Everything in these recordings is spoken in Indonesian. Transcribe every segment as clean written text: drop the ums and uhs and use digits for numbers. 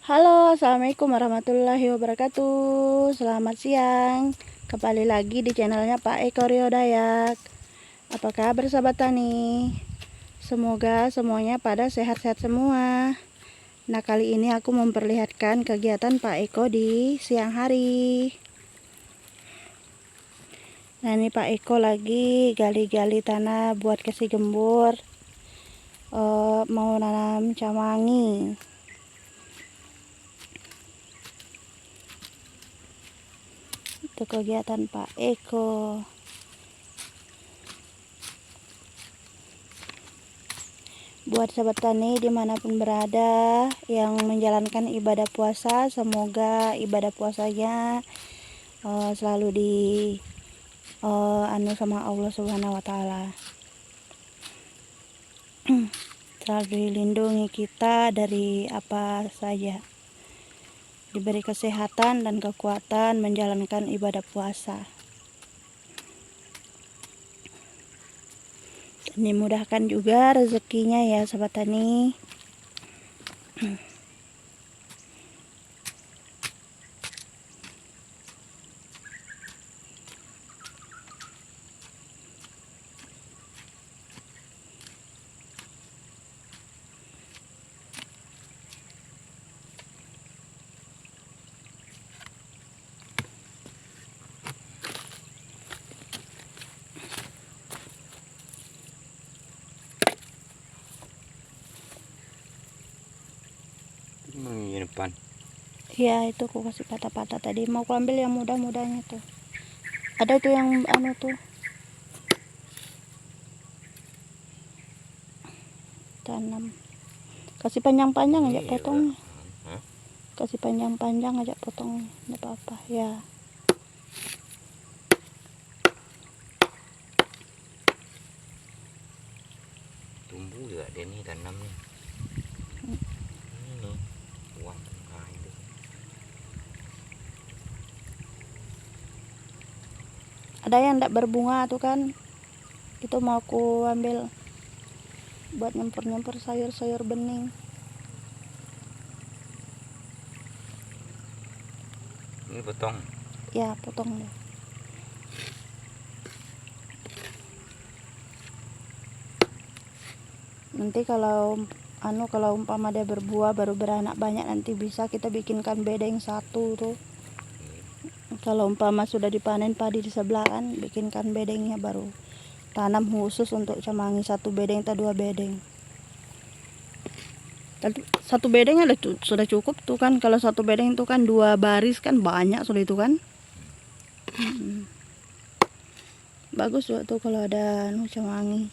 Halo, assalamualaikum warahmatullahi wabarakatuh. Selamat siang. Kembali lagi di channelnya Pak Eko Rio Dayak. Apa kabar sahabat tani? Semoga semuanya pada sehat-sehat semua. Nah, kali ini aku memperlihatkan kegiatan Pak Eko di siang hari. Nah, ini Pak Eko lagi gali-gali tanah buat kasih gembur. Mau nanam camangi. Itu kegiatan Pak Eko. Buat sahabat tani dimanapun berada yang menjalankan ibadah puasa, semoga ibadah puasanya selalu anu sama Allah Subhanahu wa Ta'ala. Selalu dilindungi kita dari apa saja, diberi kesehatan dan kekuatan menjalankan ibadah puasa. Dan dimudahkan juga rezekinya ya sahabat tani. Di depan. Ya, itu aku kasih patah-patah tadi. Mau aku ambil yang mudah-mudahnya tuh. Ada tuh yang anu tuh. Tanam. Kasih panjang-panjang aja potongnya. Kasih panjang-panjang aja potongnya. Enggak apa-apa ya. Tumbuh juga dia nih tanamnya. Ini nih uang tengah itu. Ada yang enggak berbunga tuh kan. Itu mau aku ambil buat nyempur-nyempur sayur-sayur bening. Ini potong. Ya, potong deh. Nanti kalau umpama dia berbuah baru beranak banyak, nanti bisa kita bikinkan bedeng satu tuh. Kalau umpama sudah dipanen padi di sebelah kan, bikinkan bedengnya baru tanam khusus untuk camangi, satu bedeng atau dua bedeng. Satu bedeng ada sudah cukup tuh kan. Kalau satu bedeng itu kan 2 baris kan banyak sudah itu kan. Bagus juga tuh kalau ada camangi.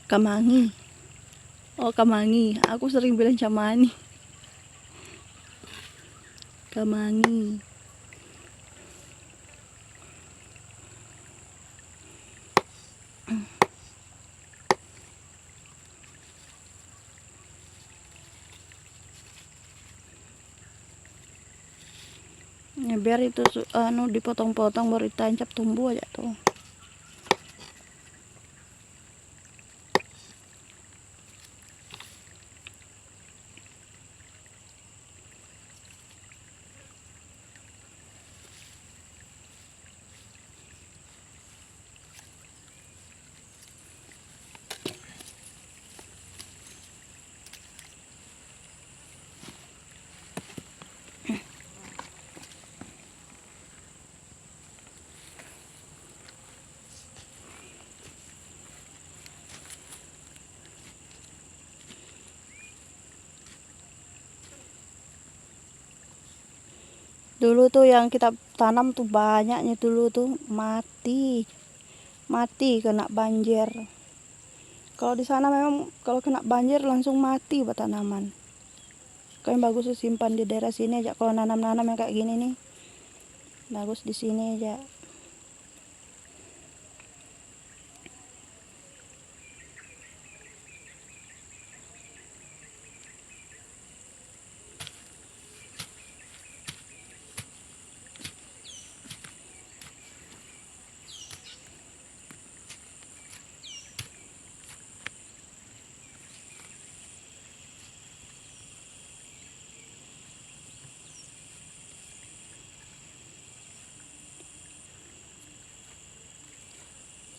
Kemangi. Oh, kemangi. Aku sering bilang camani. Kemangi. Ya, biar itu dipotong-potong baru ditancap tumbuh aja tuh. Dulu tuh yang kita tanam tuh banyaknya dulu tuh mati kena banjir. Kalau di sana memang kalau kena banjir langsung mati buat tanaman. Kan bagus tuh simpan di daerah sini aja. Kalau nanam-nanam yang kayak gini nih, bagus di sini aja.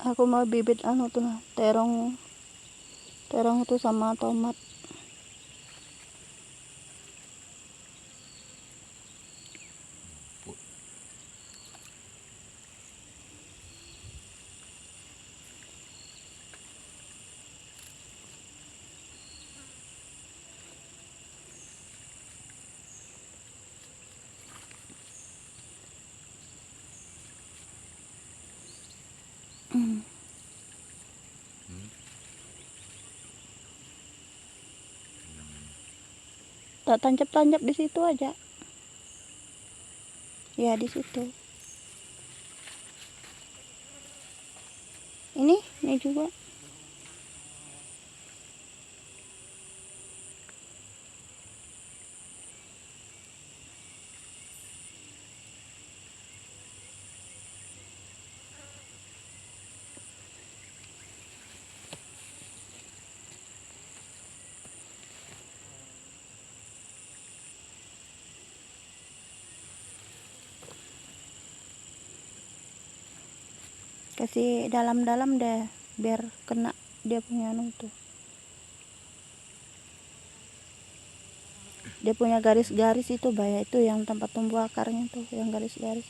Aku mau bibit anu tuh nah, terong itu sama tomat. Tak tancap-tancap di situ aja. Ya di situ. Ini juga. Kasih dalam-dalam deh biar kena dia punya anu tuh. Dia punya garis-garis itu bahaya, itu yang tempat tumbuh akarnya tuh yang garis-garis.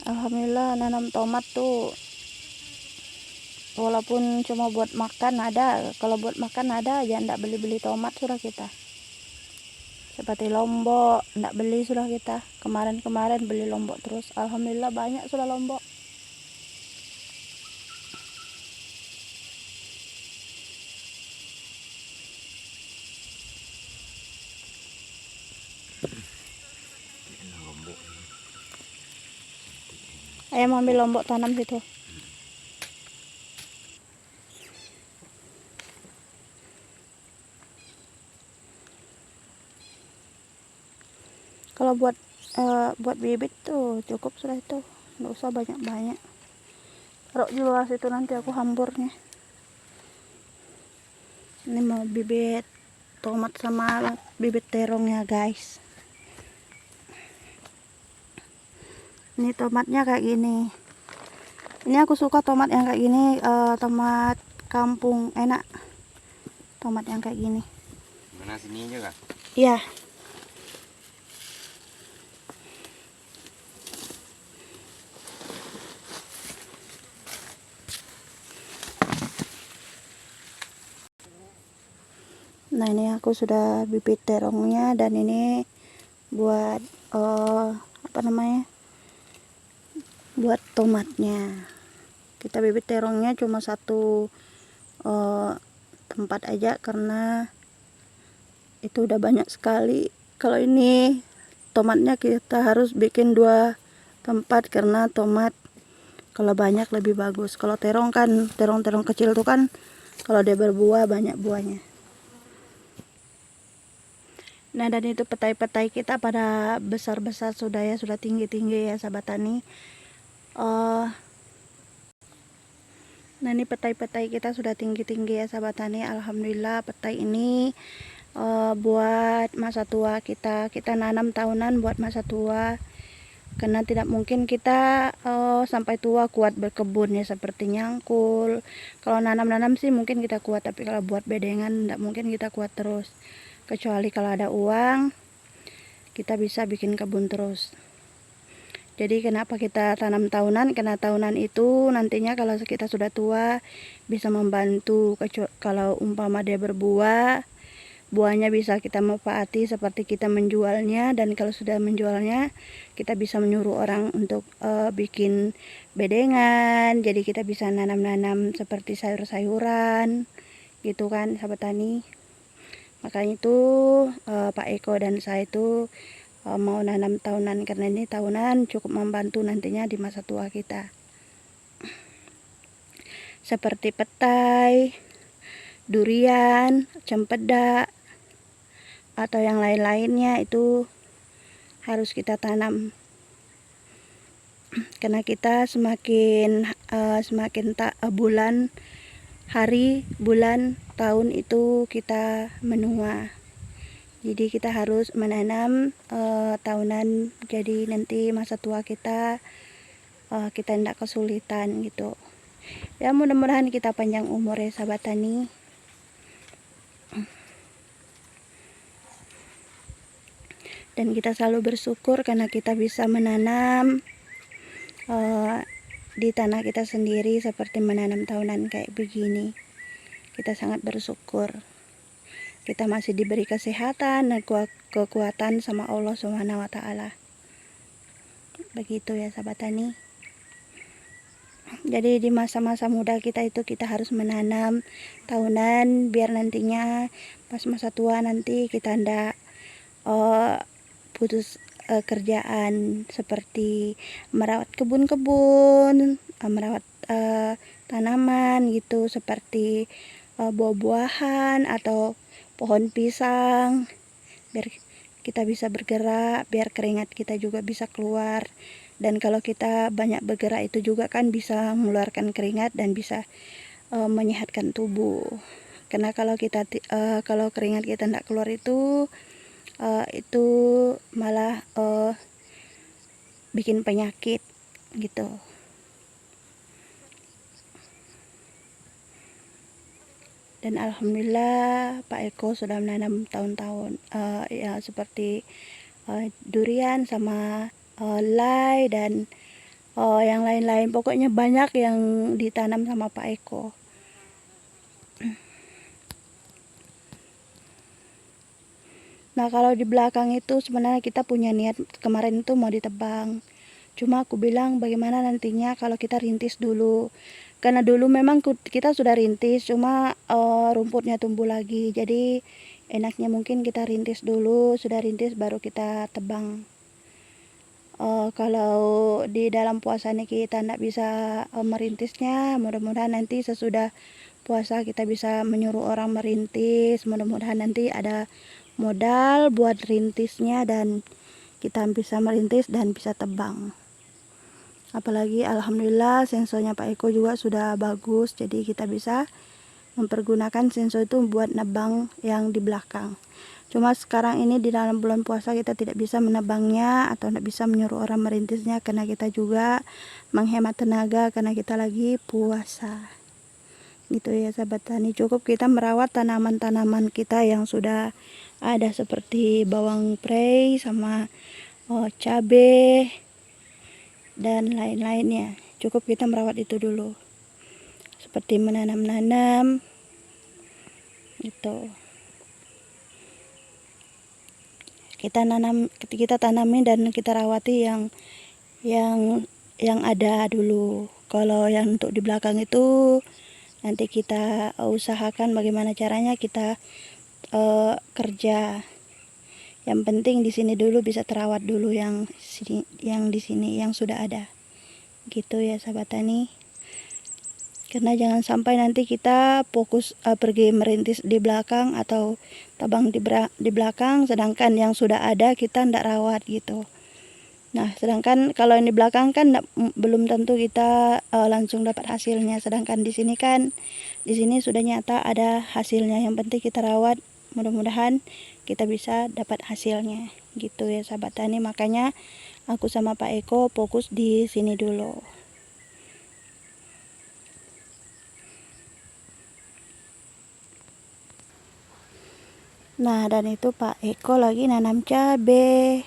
Alhamdulillah nanam tomat tuh walaupun cuma buat makan ada. Kalau buat makan ada aja, ndak beli-beli tomat sudah kita. Seperti lombok ndak beli sudah kita. Kemarin beli lombok terus. Alhamdulillah banyak sudah lombok. Lombok. Ayo mau ambil lombok tanam situ. Kalau buat bibit tuh cukup sudah itu, nggak usah banyak-banyak. Taruh di luar situ nanti aku hamburnya. Ini mau bibit tomat sama bibit terongnya guys. Ini tomatnya kayak gini. Ini aku suka tomat yang kayak gini, tomat kampung enak. Tomat yang kayak gini. Mana sini aja kak? Iya. Nah ini aku sudah bibit terongnya dan ini buat apa namanya? Buat tomatnya. Kita bibit terongnya cuma satu tempat aja karena itu udah banyak sekali. Kalau ini tomatnya kita harus bikin 2 tempat karena tomat kalau banyak lebih bagus. Kalau terong kan, terong kecil tuh kan kalau dia berbuah banyak buahnya. Nah dan itu petai-petai kita pada besar-besar sudah ya, sudah tinggi-tinggi ya sahabat tani. Nah ini petai-petai kita sudah tinggi-tinggi ya sahabat tani. Alhamdulillah petai ini buat masa tua kita nanam tahunan buat masa tua, karena tidak mungkin kita sampai tua kuat berkebun ya seperti nyangkul. Kalau nanam sih mungkin kita kuat, tapi kalau buat bedengan tidak mungkin kita kuat terus, kecuali kalau ada uang kita bisa bikin kebun terus. Jadi kenapa kita tanam tahunan, karena tahunan itu nantinya kalau kita sudah tua bisa membantu. Kalau umpama dia berbuah, buahnya bisa kita manfaati seperti kita menjualnya, dan kalau sudah menjualnya kita bisa menyuruh orang untuk bikin bedengan. Jadi kita bisa nanam-nanam seperti sayur-sayuran gitu kan sahabat tani. Makanya itu Pak Eko dan saya itu mau nanam tahunan, karena ini tahunan cukup membantu nantinya di masa tua kita. Seperti petai, durian, cempedak, atau yang lain-lainnya itu harus kita tanam, karena kita semakin bulan, hari, bulan, tahun itu kita menua. Jadi kita harus menanam tahunan, jadi nanti masa tua kita tidak kesulitan gitu. Ya mudah-mudahan kita panjang umur ya sahabat tani. Dan kita selalu bersyukur karena kita bisa menanam di tanah kita sendiri seperti menanam tahunan kayak begini. Kita sangat bersyukur. Kita masih diberi kesehatan dan kekuatan sama Allah Subhanahu wa taala. Begitu ya sahabat tani. Jadi di masa-masa muda kita itu kita harus menanam tahunan biar nantinya pas masa tua nanti kita ndak putus kerjaan seperti merawat kebun-kebun, merawat tanaman gitu seperti buah-buahan atau pohon pisang, biar kita bisa bergerak, biar keringat kita juga bisa keluar. Dan kalau kita banyak bergerak itu juga kan bisa mengeluarkan keringat dan bisa menyehatkan tubuh. Karena kalau kalau keringat kita tidak keluar itu malah bikin penyakit gitu. Dan alhamdulillah Pak Eko sudah menanam tahun-tahun ya seperti durian sama lay dan yang lain-lain, pokoknya banyak yang ditanam sama Pak Eko. Nah kalau di belakang itu sebenarnya kita punya niat kemarin itu mau ditebang, cuma aku bilang bagaimana nantinya kalau kita rintis dulu, karena dulu memang kita sudah rintis, cuma rumputnya tumbuh lagi. Jadi enaknya mungkin kita rintis dulu, sudah rintis baru kita tebang. Kalau di dalam puasa ini kita tidak bisa merintisnya, mudah-mudahan nanti sesudah puasa kita bisa menyuruh orang merintis. Mudah-mudahan nanti ada modal buat rintisnya dan kita bisa merintis dan bisa tebang. Apalagi alhamdulillah sensornya Pak Eko juga sudah bagus, jadi kita bisa mempergunakan sensor itu buat nebang yang di belakang. Cuma sekarang ini di dalam bulan puasa kita tidak bisa menebangnya atau tidak bisa menyuruh orang merintisnya karena kita juga menghemat tenaga karena kita lagi puasa. Gitu ya sahabat tani, cukup kita merawat tanaman-tanaman kita yang sudah ada seperti bawang prei sama cabai dan lain-lainnya. Cukup kita merawat itu dulu, seperti menanam-nanam gitu. Kita tanami dan kita rawati yang ada dulu. Kalau yang untuk di belakang itu nanti kita usahakan bagaimana caranya kita kerja. Yang penting di sini dulu bisa terawat dulu yang di sini yang sudah ada. Gitu ya sahabat tani. Karena jangan sampai nanti kita fokus pergi merintis di belakang atau tabang di belakang, sedangkan yang sudah ada kita tidak rawat gitu. Nah, sedangkan kalau yang di belakang kan belum tentu kita langsung dapat hasilnya. Sedangkan di sini kan, di sini sudah nyata ada hasilnya. Yang penting kita rawat, mudah-mudahan kita bisa dapat hasilnya. Gitu ya sahabat tani. Makanya aku sama Pak Eko fokus di sini dulu. Nah, dan itu Pak Eko lagi nanam cabai.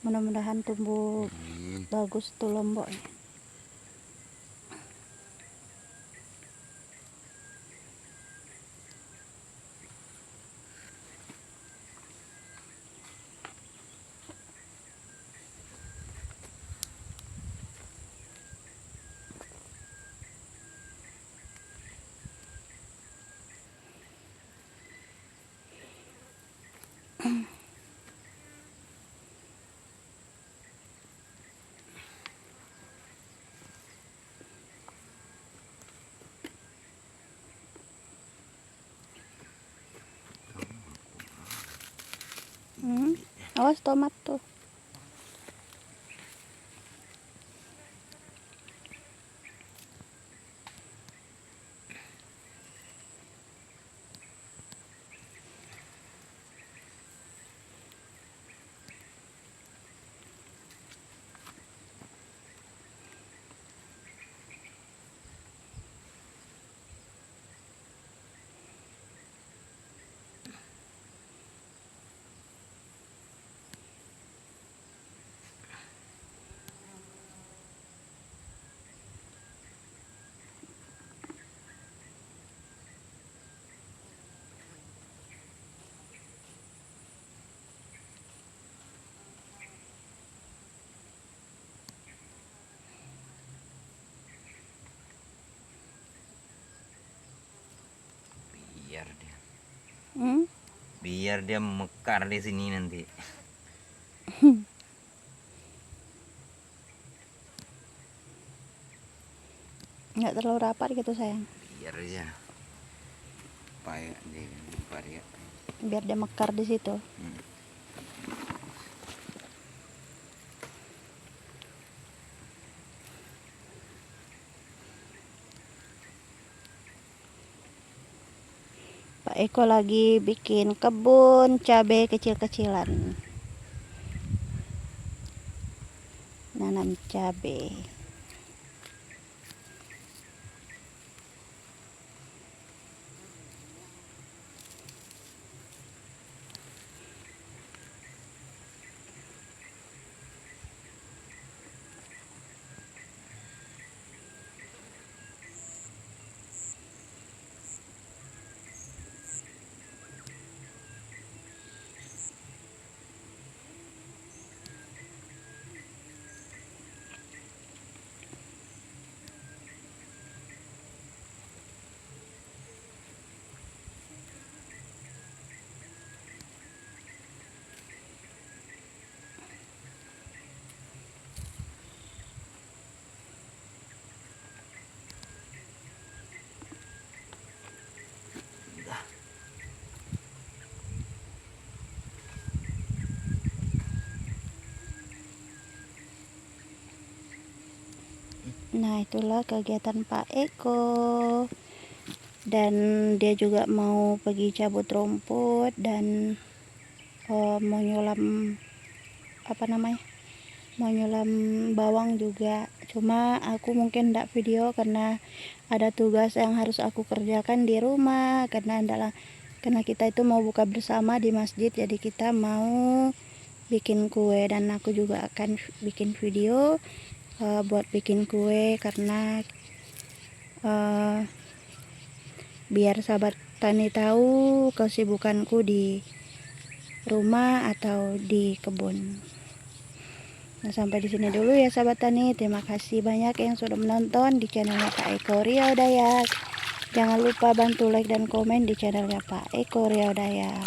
Mudah-mudahan tumbuh bagus tuh lomboknya. Awas tomat tuh. Biar dia mekar di sini nanti. Nggak terlalu rapat gitu sayang. Biar aja. Payah dia. Biar dia mekar di situ. Pak Eko lagi bikin kebun cabai kecil-kecilan. Nanam cabai. Nah, itulah kegiatan Pak Eko. Dan dia juga mau pergi cabut rumput dan mau nyulam mau nyulam bawang juga. Cuma aku mungkin enggak video karena ada tugas yang harus aku kerjakan di rumah, karena kita itu mau buka bersama di masjid, jadi kita mau bikin kue dan aku juga akan bikin video buat bikin kue karena biar sahabat tani tahu kesibukanku di rumah atau di kebun. Nah, sampai di sini dulu ya sahabat tani. Terima kasih banyak yang sudah menonton di channelnya Pak Eko Riau Dayak. Jangan lupa bantu like dan komen di channelnya Pak Eko Riau Dayak.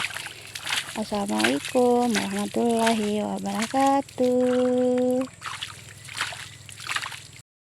Assalamualaikum warahmatullahi wabarakatuh.